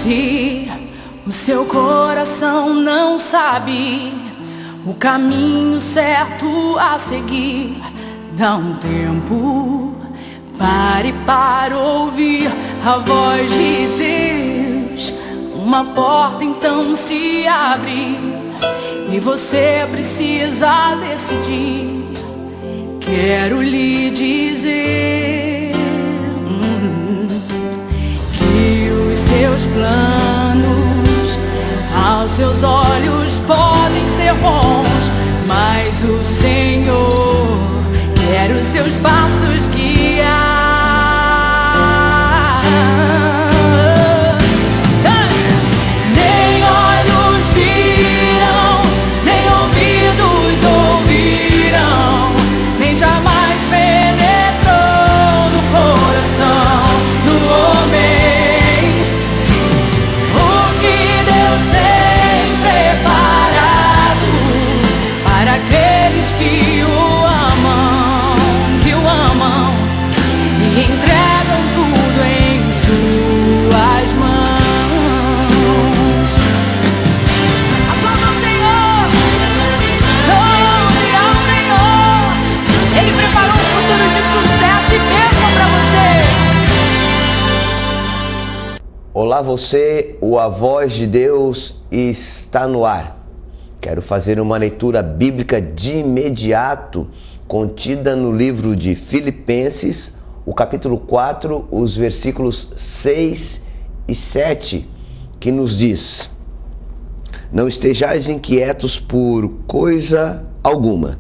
Se o seu coração não sabe o caminho certo a seguir, dá um tempo, pare para ouvir a voz de Deus. Uma porta então se abre e você precisa decidir. Quero lhe dizer que os seus planos aos seus olhos podem ser bons, mas o Senhor quer os seus passos guiar. Nem olhos viram, nem ouvidos ouviram, nem jamais penetrou no coração do homem o que Deus tem preparado para aqueles que o amam e entregam tudo em suas mãos. Aplauda o Senhor, louve ao Senhor. Ele preparou um futuro de sucesso e bênção para você. Olá você, A Voz de Deus está no ar. Quero fazer uma leitura bíblica de imediato, contida no livro de Filipenses, o capítulo 4, os versículos 6 e 7, que nos diz: Não estejais inquietos por coisa alguma.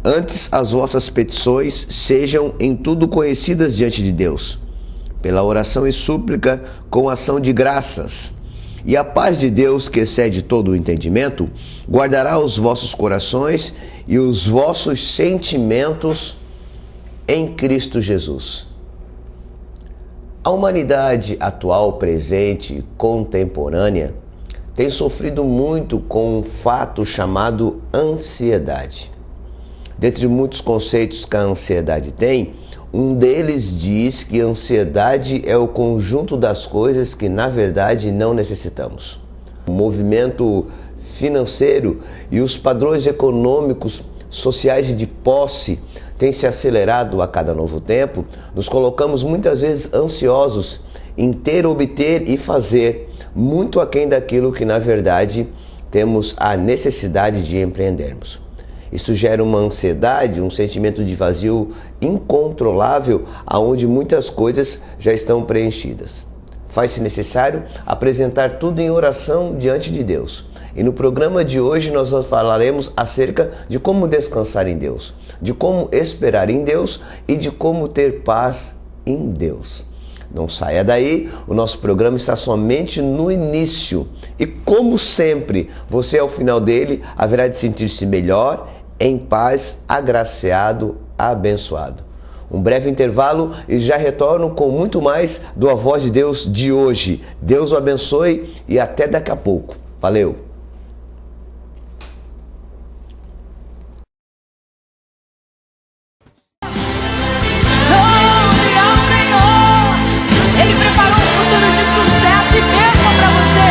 Antes as vossas petições sejam em tudo conhecidas diante de Deus, pela oração e súplica com ação de graças. E a paz de Deus, que excede todo o entendimento, guardará os vossos corações e os vossos sentimentos em Cristo Jesus. A humanidade atual, presente e contemporânea tem sofrido muito com um fato chamado ansiedade. Dentre muitos conceitos que a ansiedade tem, um deles diz que a ansiedade é o conjunto das coisas que na verdade não necessitamos. O movimento financeiro e os padrões econômicos, sociais e de posse têm se acelerado a cada novo tempo. Nos colocamos muitas vezes ansiosos em ter, obter e fazer muito aquém daquilo que na verdade temos a necessidade de empreendermos. Isso gera uma ansiedade, um sentimento de vazio incontrolável, aonde muitas coisas já estão preenchidas. Faz-se necessário apresentar tudo em oração diante de Deus. E no programa de hoje nós falaremos acerca de como descansar em Deus, de como esperar em Deus e de como ter paz em Deus. Não saia daí, o nosso programa está somente no início. E como sempre, você ao final dele haverá de sentir-se melhor, em paz, agraciado, abençoado. Um breve intervalo e já retorno com muito mais do A Voz de Deus de hoje. Deus o abençoe e até daqui a pouco. Valeu! Louve ao Senhor. Ele preparou um futuro de sucesso e bênção para você.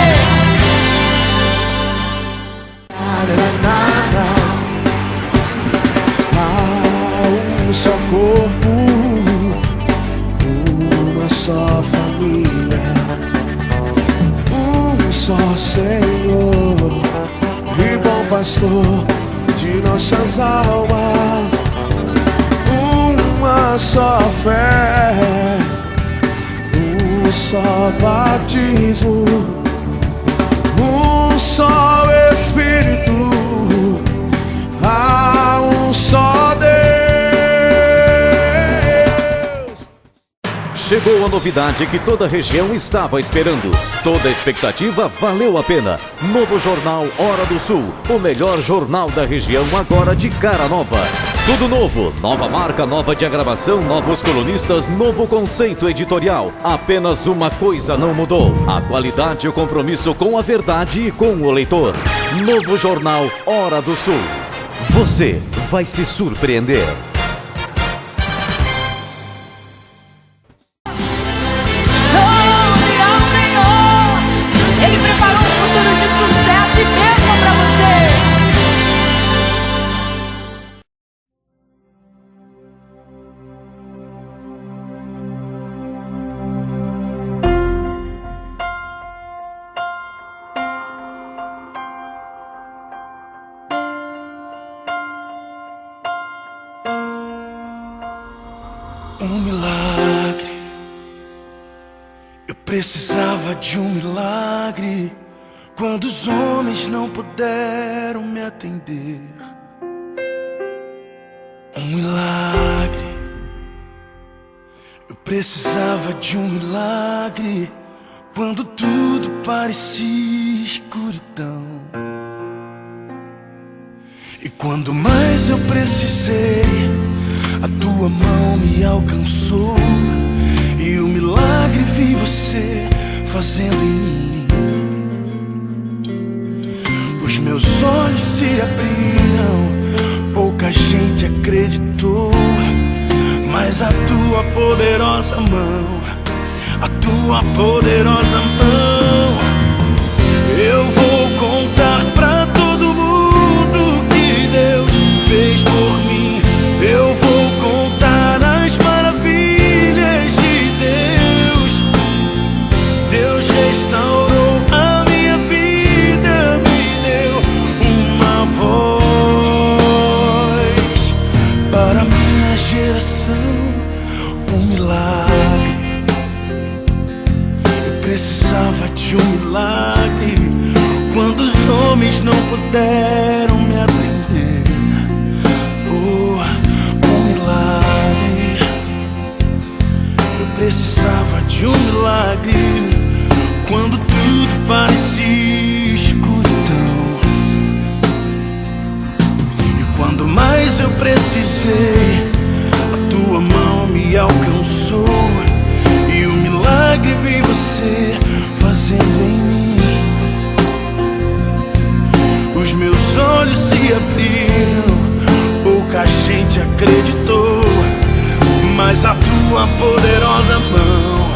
Um só corpo, uma só família, um só Senhor e bom pastor de nossas almas, uma só fé, um só batismo, um só Espírito, há um só Deus. Chegou a novidade que toda a região estava esperando. Toda a expectativa valeu a pena. Novo jornal Hora do Sul. O melhor jornal da região agora de cara nova. Tudo novo. Nova marca, nova diagramação, novos colunistas, novo conceito editorial. Apenas uma coisa não mudou. A qualidade e o compromisso com a verdade e com o leitor. Novo jornal Hora do Sul. Você vai se surpreender. Precisava de um milagre quando os homens não puderam me atender. Um milagre. Eu precisava de um milagre quando tudo parecia escuridão. E quando mais eu precisei, a tua mão me alcançou. E o milagre vi você fazendo em mim. Os meus olhos se abriram, pouca gente acreditou, mas a tua poderosa mão, a tua poderosa mão. Eu vou contar pra todo mundo o que Deus fez por mim. Eu vou contar as maravilhas de Deus. Deus restaurou a minha vida, me deu uma voz para minha geração, um milagre. Eu precisava de um milagre quando os homens não puderam me atender. Oh, um milagre. Eu precisava de um milagre quando tudo parecia escuridão. E quando mais eu precisei, a tua mão me alcançou. E o milagre vi você fazendo em mim. Os meus olhos se abriram, pouca gente acreditou, mas a tua poderosa mão,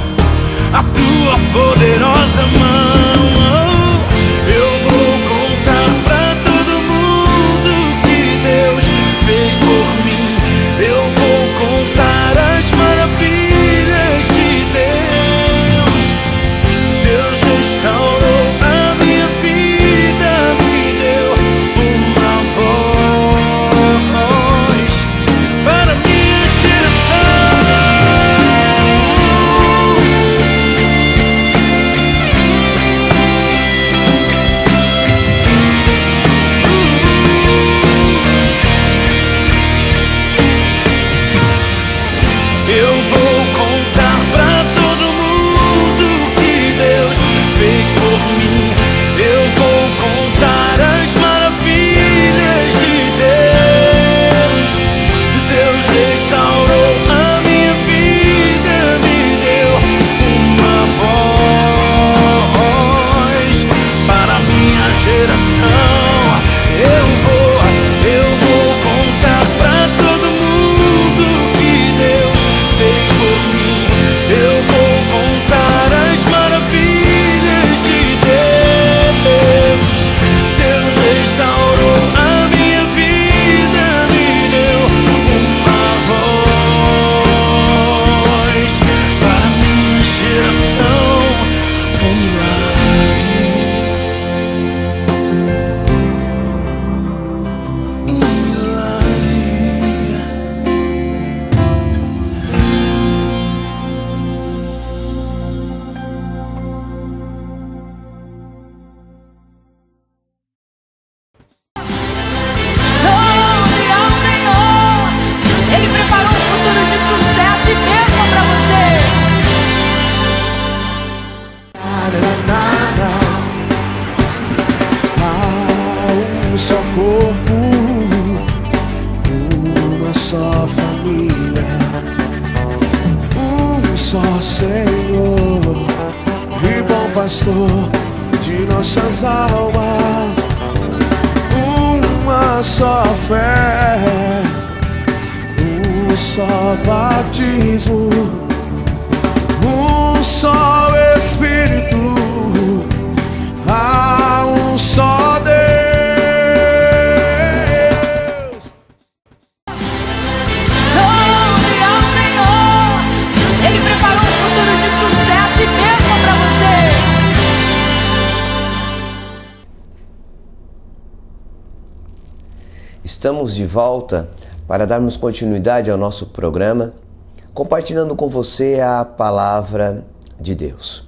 a tua poderosa mão. Eu vou contar pra todo mundo o que Deus fez por mim. Eu vou contar as maravilhas de Deus. Deus restaurou a minha vida, me deu uma voz para minha geração. Eu vou contar pra todo mundo o que Deus fez por mim. Eu vou contar as maravilhas de Deus. Deus restaurou a minha vida, me deu uma voz para minha geração. Eu vou contar pra todo mundo o que Deus fez por mim. Eu vou contar as maravilhas de Deus. Deus restaurou a minha vida, me deu uma voz para minha geração, um milagre, um milagre. Louve ao Senhor. Ele preparou um futuro de sucesso e bênção pra você. Há um só corpo, uma só família, um só Senhor e bom pastor de nossas almas, uma só fé, um só batismo, um só Espírito, há um só Deus. Louve ao Senhor. Ele preparou um futuro de sucesso e bênção pra você. Estamos de volta para darmos continuidade ao nosso programa, compartilhando com você a palavra de Deus.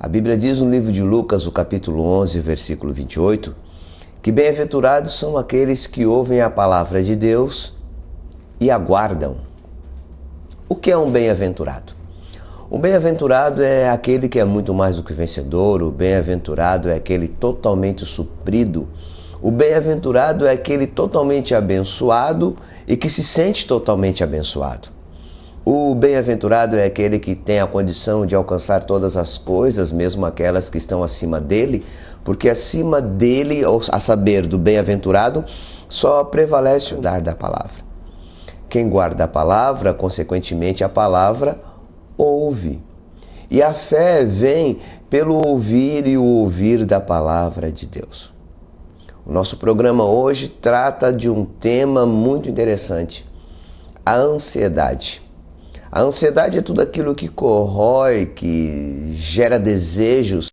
A Bíblia diz no livro de Lucas, o capítulo 11, versículo 28, que bem-aventurados são aqueles que ouvem a palavra de Deus e aguardam. O que é um bem-aventurado? O bem-aventurado é aquele que é muito mais do que vencedor, o bem-aventurado é aquele totalmente suprido, o bem-aventurado é aquele totalmente abençoado e que se sente totalmente abençoado. O bem-aventurado é aquele que tem a condição de alcançar todas as coisas, mesmo aquelas que estão acima dele, porque acima dele, ou a saber, do bem-aventurado, só prevalece o dar da palavra. Quem guarda a palavra, consequentemente a palavra, ouve. E a fé vem pelo ouvir e o ouvir da palavra de Deus. O nosso programa hoje trata de um tema muito interessante, a ansiedade. A ansiedade é tudo aquilo que corrói, que gera desejos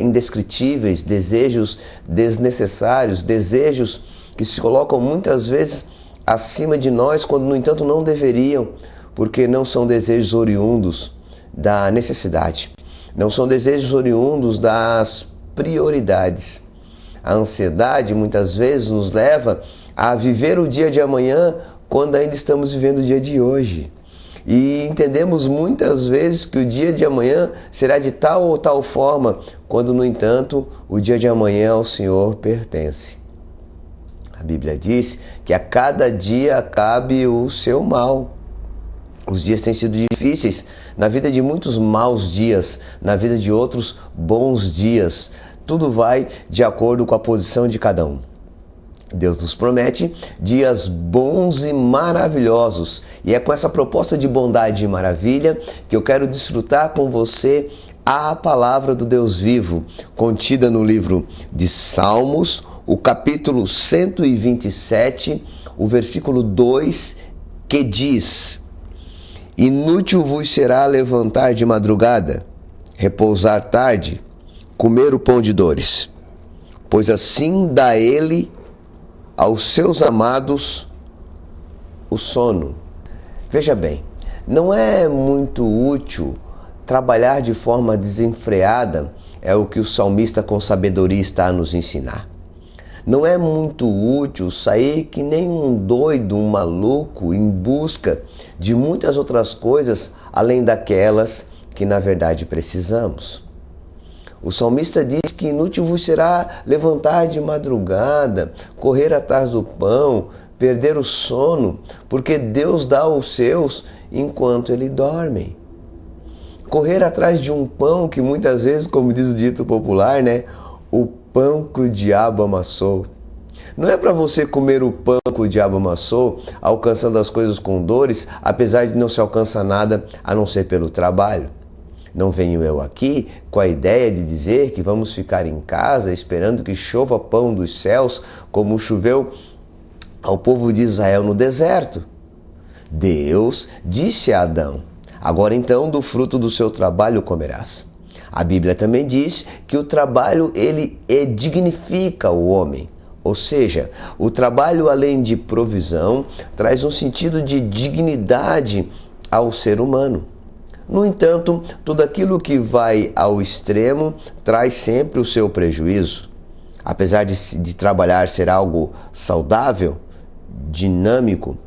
indescritíveis, desejos desnecessários, desejos que se colocam muitas vezes acima de nós, quando no entanto não deveriam, porque não são desejos oriundos da necessidade, não são desejos oriundos das prioridades. A ansiedade muitas vezes nos leva a viver o dia de amanhã quando ainda estamos vivendo o dia de hoje. E entendemos muitas vezes que o dia de amanhã será de tal ou tal forma, quando no entanto o dia de amanhã ao Senhor pertence. A Bíblia diz que a cada dia cabe o seu mal. Os dias têm sido difíceis, na vida de muitos maus dias, na vida de outros bons dias. Tudo vai de acordo com a posição de cada um. Deus nos promete dias bons e maravilhosos. E é com essa proposta de bondade e maravilha que eu quero desfrutar com você a palavra do Deus vivo, contida no livro de Salmos, o capítulo 127, o versículo 2, que diz: Inútil vos será levantar de madrugada, repousar tarde, comer o pão de dores, pois assim dá ele aos seus amados o sono. Veja bem, não é muito útil trabalhar de forma desenfreada, é o que o salmista com sabedoria está a nos ensinar. Não é muito útil sair que nem um doido, um maluco, em busca de muitas outras coisas além daquelas que na verdade precisamos. O salmista diz que inútil vos será levantar de madrugada, correr atrás do pão, perder o sono, porque Deus dá aos seus enquanto eles dormem. Correr atrás de um pão que muitas vezes, como diz o dito popular, o pão que o diabo amassou. Não é para você comer o pão que o diabo amassou, alcançando as coisas com dores, apesar de não se alcançar nada a não ser pelo trabalho. Não venho eu aqui com a ideia de dizer que vamos ficar em casa esperando que chova pão dos céus, como choveu ao povo de Israel no deserto. Deus disse a Adão: agora então do fruto do seu trabalho comerás. A Bíblia também diz que o trabalho ele dignifica o homem. Ou seja, o trabalho, além de provisão, traz um sentido de dignidade ao ser humano. No entanto, tudo aquilo que vai ao extremo traz sempre o seu prejuízo. Apesar de trabalhar ser algo saudável, dinâmico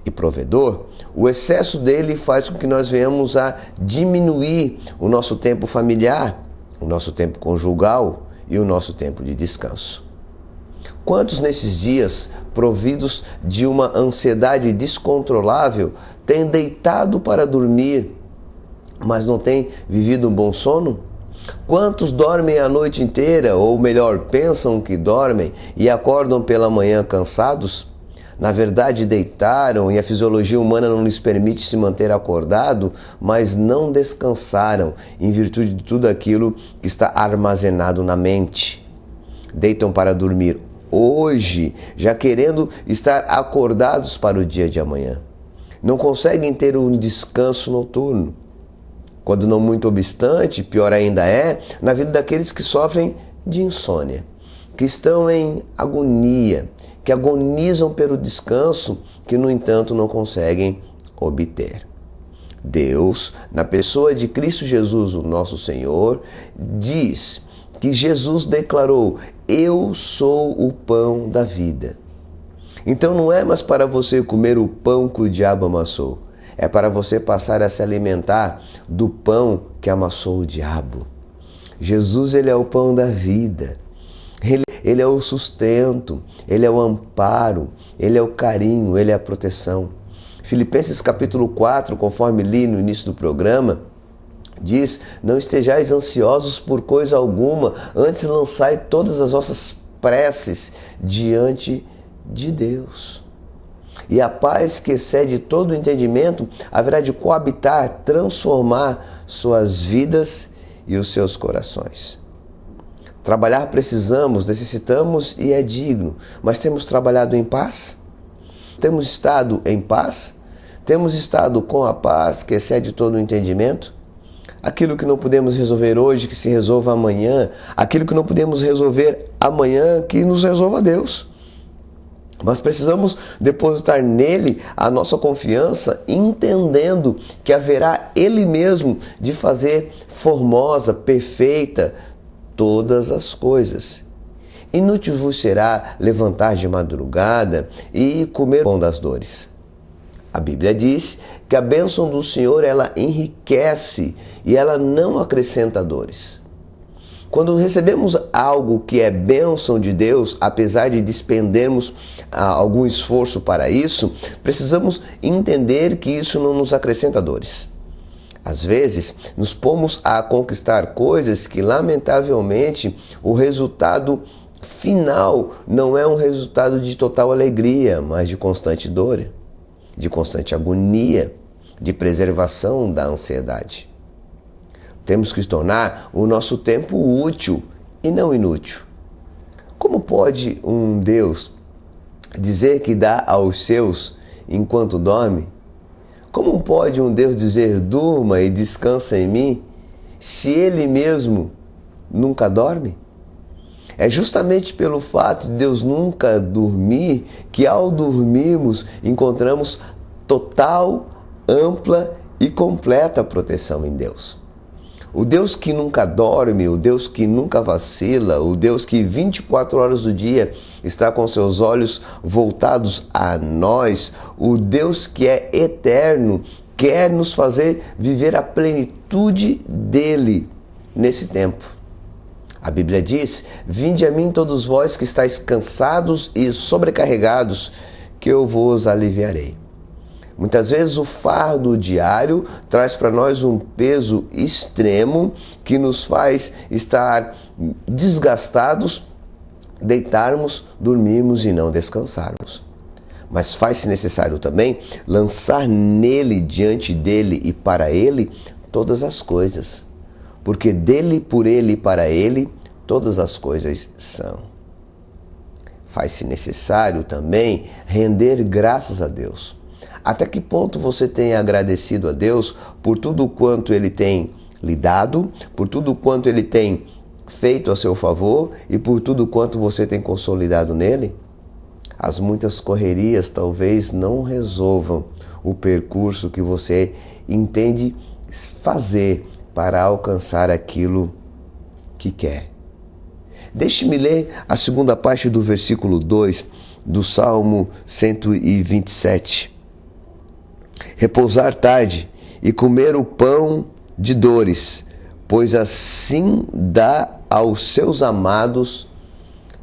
e provedor, o excesso dele faz com que nós venhamos a diminuir o nosso tempo familiar, o nosso tempo conjugal e o nosso tempo de descanso. Quantos nesses dias, providos de uma ansiedade descontrolável, têm deitado para dormir, mas não têm vivido um bom sono? Quantos dormem a noite inteira, ou melhor, pensam que dormem e acordam pela manhã cansados? Na verdade, deitaram e a fisiologia humana não lhes permite se manter acordado, mas não descansaram em virtude de tudo aquilo que está armazenado na mente. Deitam para dormir hoje, já querendo estar acordados para o dia de amanhã. Não conseguem ter um descanso noturno. Quando não muito obstante, pior ainda é na vida daqueles que sofrem de insônia, que estão em agonia, que agonizam pelo descanso, que no entanto não conseguem obter. Deus, na pessoa de Cristo Jesus, o nosso Senhor, diz que Jesus declarou: eu sou o pão da vida. Então não é mais para você comer o pão que o diabo amassou, é para você passar a se alimentar do pão que amassou o diabo. Jesus, ele é o pão da vida. Ele é o sustento, ele é o amparo, ele é o carinho, ele é a proteção. Filipenses capítulo 4, conforme li no início do programa, diz: não estejais ansiosos por coisa alguma, antes lançai todas as vossas preces diante de Deus. E a paz que excede todo o entendimento haverá de coabitar, transformar suas vidas e os seus corações. Trabalhar precisamos, necessitamos e é digno, mas temos trabalhado em paz? Temos estado em paz? Temos estado com a paz que excede todo o entendimento? Aquilo que não podemos resolver hoje, que se resolva amanhã. Aquilo que não podemos resolver amanhã, que nos resolva Deus. Mas precisamos depositar nele a nossa confiança, entendendo que haverá Ele mesmo de fazer formosa, perfeita todas as coisas. Inútil vos será levantar de madrugada e comer o pão das dores. A Bíblia diz que a bênção do Senhor, ela enriquece e ela não acrescenta dores. Quando recebemos algo que é bênção de Deus, apesar de despendermos algum esforço para isso, precisamos entender que isso não nos acrescenta dores. Às vezes, nos pomos a conquistar coisas que, lamentavelmente, o resultado final não é um resultado de total alegria, mas de constante dor, de constante agonia, de preservação da ansiedade. Temos que tornar o nosso tempo útil e não inútil. Como pode um Deus dizer que dá aos seus enquanto dorme? Como pode um Deus dizer: durma e descansa em mim, se Ele mesmo nunca dorme? É justamente pelo fato de Deus nunca dormir que, ao dormirmos, encontramos total, ampla e completa proteção em Deus. O Deus que nunca dorme, o Deus que nunca vacila, o Deus que 24 horas do dia está com seus olhos voltados a nós, o Deus que é eterno, quer nos fazer viver a plenitude dele nesse tempo. A Bíblia diz: vinde a mim todos vós que estáis cansados e sobrecarregados, que eu vos aliviarei. Muitas vezes o fardo diário traz para nós um peso extremo que nos faz estar desgastados, deitarmos, dormirmos e não descansarmos. Mas faz-se necessário também lançar nele, diante dele e para ele todas as coisas, porque dele, por ele e para ele todas as coisas são. Faz-se necessário também render graças a Deus. Até que ponto você tem agradecido a Deus por tudo quanto Ele tem lhe dado, por tudo quanto Ele tem feito a seu favor e por tudo quanto você tem consolidado nele? As muitas correrias talvez não resolvam o percurso que você entende fazer para alcançar aquilo que quer. Deixe-me ler a segunda parte do versículo 2 do Salmo 127. Repousar tarde e comer o pão de dores, pois assim dá aos seus amados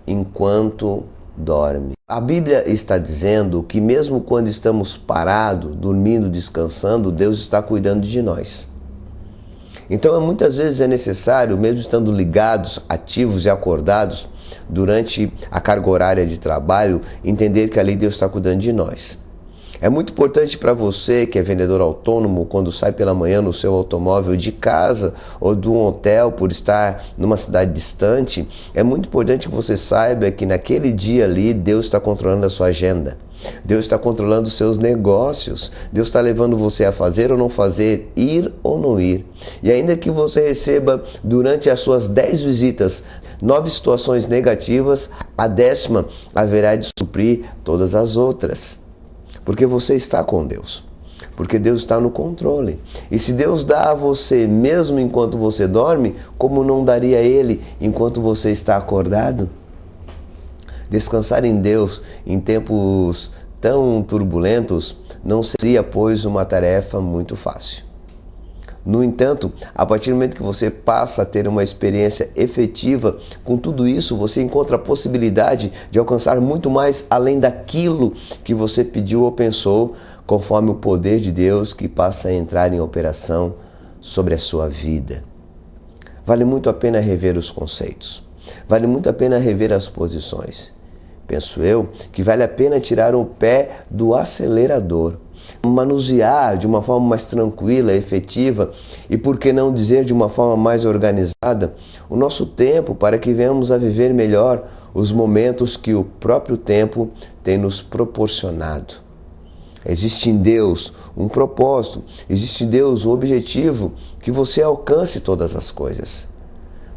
enquanto dorme. A Bíblia está dizendo que mesmo quando estamos parados, dormindo, descansando, Deus está cuidando de nós. Então, muitas vezes é necessário, mesmo estando ligados, ativos e acordados durante a carga horária de trabalho, entender que ali Deus está cuidando de nós. É muito importante para você que é vendedor autônomo, quando sai pela manhã no seu automóvel de casa ou de um hotel por estar numa cidade distante, é muito importante que você saiba que naquele dia ali Deus está controlando a sua agenda. Deus está controlando os seus negócios. Deus está levando você a fazer ou não fazer, ir ou não ir. E ainda que você receba durante as suas 10 visitas 9 situações negativas, a 10ª haverá de suprir todas as outras. Porque você está com Deus. Porque Deus está no controle. E se Deus dá a você mesmo enquanto você dorme, como não daria a Ele enquanto você está acordado? Descansar em Deus em tempos tão turbulentos não seria, pois, uma tarefa muito fácil. No entanto, a partir do momento que você passa a ter uma experiência efetiva com tudo isso, você encontra a possibilidade de alcançar muito mais além daquilo que você pediu ou pensou, conforme o poder de Deus que passa a entrar em operação sobre a sua vida. Vale muito a pena rever os conceitos. Vale muito a pena rever as posições. Penso eu que vale a pena tirar o pé do acelerador, manusear de uma forma mais tranquila, efetiva e, por que não dizer, de uma forma mais organizada, o nosso tempo para que venhamos a viver melhor os momentos que o próprio tempo tem nos proporcionado. Existe em Deus um propósito, existe em Deus um objetivo que você alcance todas as coisas,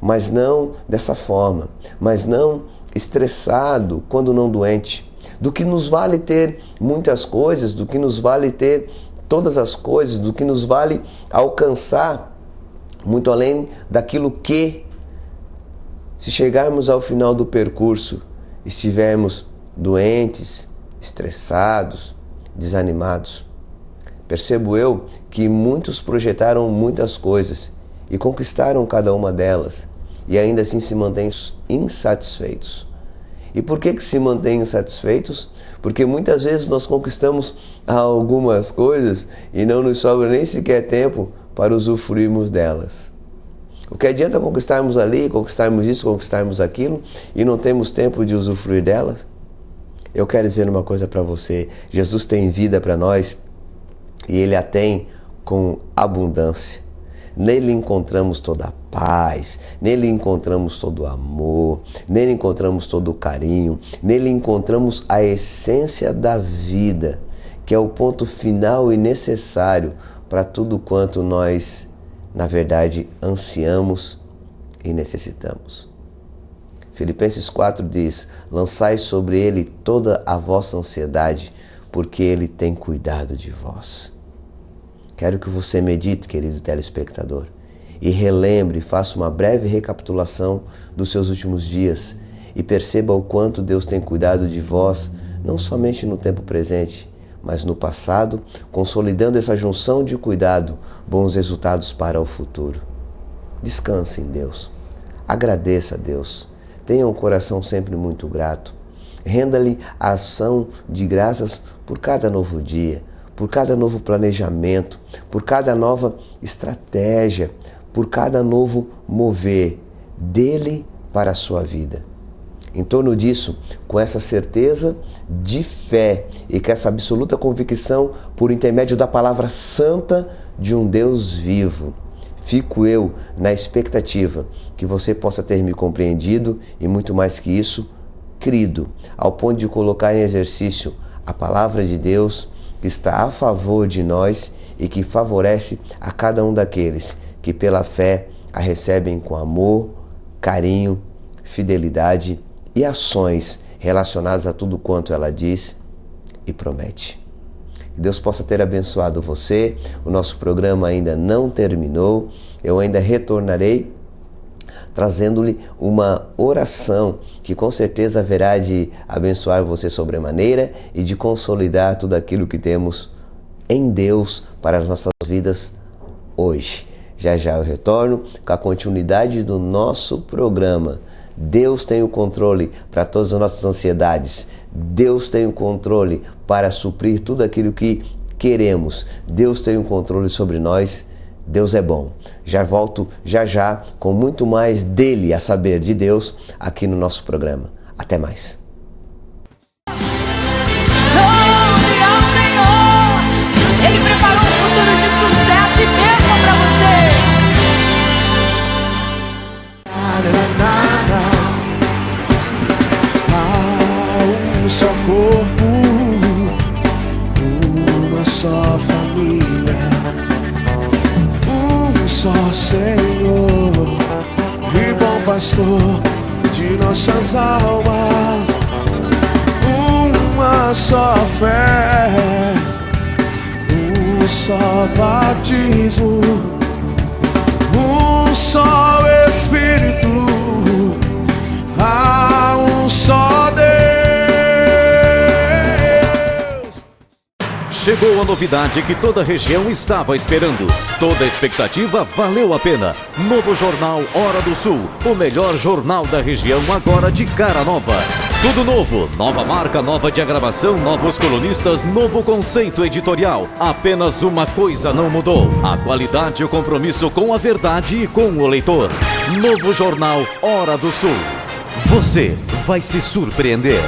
mas não dessa forma, mas não estressado, quando não doente. Do que nos vale ter muitas coisas, do que nos vale ter todas as coisas, do que nos vale alcançar muito além daquilo que, se chegarmos ao final do percurso, estivermos doentes, estressados, desanimados. Percebo eu que muitos projetaram muitas coisas e conquistaram cada uma delas e ainda assim se mantêm insatisfeitos. E por que se mantêm insatisfeitos? Porque muitas vezes nós conquistamos algumas coisas e não nos sobra nem sequer tempo para usufruirmos delas. O que adianta conquistarmos ali, conquistarmos isso, conquistarmos aquilo e não temos tempo de usufruir delas? Eu quero dizer uma coisa para você: Jesus tem vida para nós e Ele a tem com abundância. Nele encontramos toda a paz, nele encontramos todo o amor, nele encontramos todo o carinho, nele encontramos a essência da vida, que é o ponto final e necessário para tudo quanto nós, na verdade, ansiamos e necessitamos. Filipenses 4 diz: lançai sobre ele toda a vossa ansiedade, porque ele tem cuidado de vós. Quero que você medite, querido telespectador, e relembre, faça uma breve recapitulação dos seus últimos dias e perceba o quanto Deus tem cuidado de vós, não somente no tempo presente, mas no passado, consolidando essa junção de cuidado, bons resultados para o futuro. Descanse em Deus, agradeça a Deus, tenha um coração sempre muito grato, renda-lhe a ação de graças por cada novo dia, por cada novo planejamento, por cada nova estratégia, por cada novo mover dele para a sua vida. Em torno disso, com essa certeza de fé e com essa absoluta convicção por intermédio da palavra santa de um Deus vivo, fico eu na expectativa que você possa ter me compreendido e, muito mais que isso, crido, ao ponto de colocar em exercício a palavra de Deus que está a favor de nós e que favorece a cada um daqueles que pela fé a recebem com amor, carinho, fidelidade e ações relacionadas a tudo quanto ela diz e promete. Que Deus possa ter abençoado você. O nosso programa ainda não terminou. Eu ainda retornarei trazendo-lhe uma oração que com certeza haverá de abençoar você sobremaneira e de consolidar tudo aquilo que temos em Deus para as nossas vidas hoje. Já já eu retorno com a continuidade do nosso programa. Deus tem o controle para todas as nossas ansiedades. Deus tem o controle para suprir tudo aquilo que queremos. Deus tem o controle sobre nós. Deus é bom. Já volto já com muito mais dele, a saber, de Deus, aqui no nosso programa. Até mais. Louve ao Senhor, Ele preparou um futuro de sucesso e bênção pra você. Há um só corpo, uma só família, um só Senhor e bom pastor de nossas almas, uma só fé, um só batismo, um só Espírito, há um só Deus. Chegou a novidade que toda a região estava esperando. Toda a expectativa valeu a pena. Novo jornal Hora do Sul, o melhor jornal da região agora de cara nova. Tudo novo, nova marca, nova diagramação, novos colunistas, novo conceito editorial. Apenas uma coisa não mudou: a qualidade e o compromisso com a verdade e com o leitor. Novo jornal Hora do Sul. Você vai se surpreender.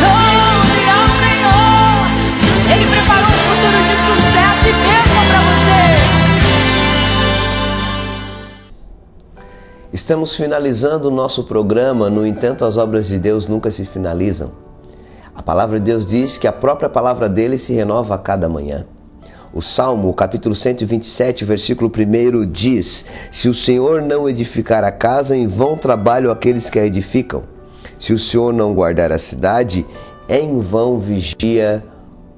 Louve ao Senhor, Ele preparou um futuro de sucesso e bênção para você. Estamos finalizando o nosso programa, no entanto, as obras de Deus nunca se finalizam. A palavra de Deus diz que a própria palavra dele se renova a cada manhã. O Salmo, capítulo 127, versículo 1 diz: se o Senhor não edificar a casa, em vão trabalham aqueles que a edificam. Se o Senhor não guardar a cidade, em vão vigia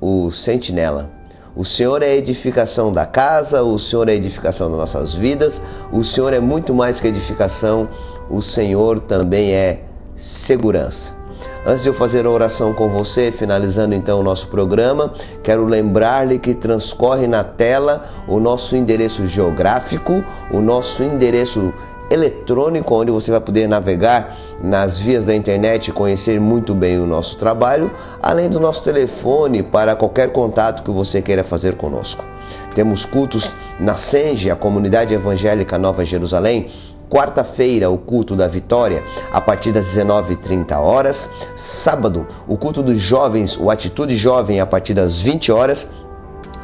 o sentinela. O Senhor é a edificação da casa, o Senhor é a edificação das nossas vidas, o Senhor é muito mais que edificação, o Senhor também é segurança. Antes de eu fazer a oração com você, finalizando então o nosso programa, quero lembrar-lhe que transcorre na tela o nosso endereço geográfico, o nosso endereço eletrônico, onde você vai poder navegar nas vias da internet e conhecer muito bem o nosso trabalho, além do nosso telefone para qualquer contato que você queira fazer conosco. Temos cultos na Senge, a Comunidade Evangélica Nova Jerusalém, quarta-feira, o culto da Vitória, a partir das 19h30. Sábado, o culto dos jovens, o Atitude Jovem, a partir das 20 horas.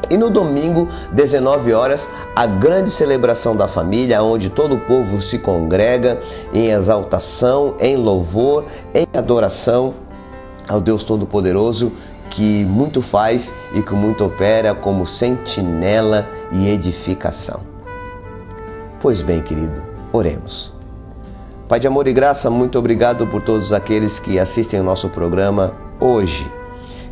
E no domingo, 19 horas, a grande celebração da família, onde todo o povo se congrega em exaltação, em louvor, em adoração ao Deus Todo-Poderoso, que muito faz e que muito opera como sentinela e edificação. Pois bem, querido, oremos. Pai de amor e graça, muito obrigado por todos aqueles que assistem o nosso programa hoje.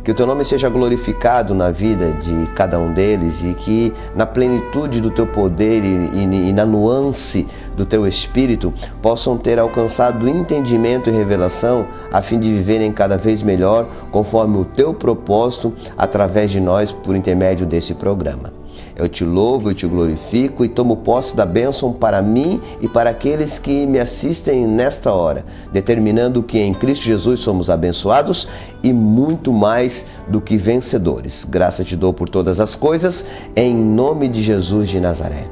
Que o Teu nome seja glorificado na vida de cada um deles e que na plenitude do Teu poder e na nuance do Teu Espírito possam ter alcançado entendimento e revelação a fim de viverem cada vez melhor conforme o Teu propósito através de nós por intermédio desse programa. Eu te louvo, eu te glorifico e tomo posse da bênção para mim e para aqueles que me assistem nesta hora, determinando que em Cristo Jesus somos abençoados e muito mais do que vencedores. Graça te dou por todas as coisas, em nome de Jesus de Nazaré.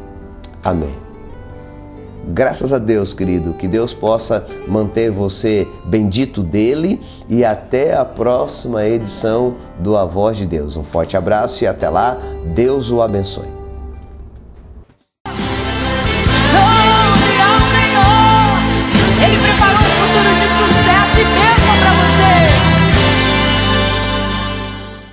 Amém. Graças a Deus, querido, que Deus possa manter você bendito dele e até a próxima edição do A Voz de Deus. Um forte abraço e até lá, Deus o abençoe. Louve ao Senhor, Ele preparou um futuro de sucesso e bênção.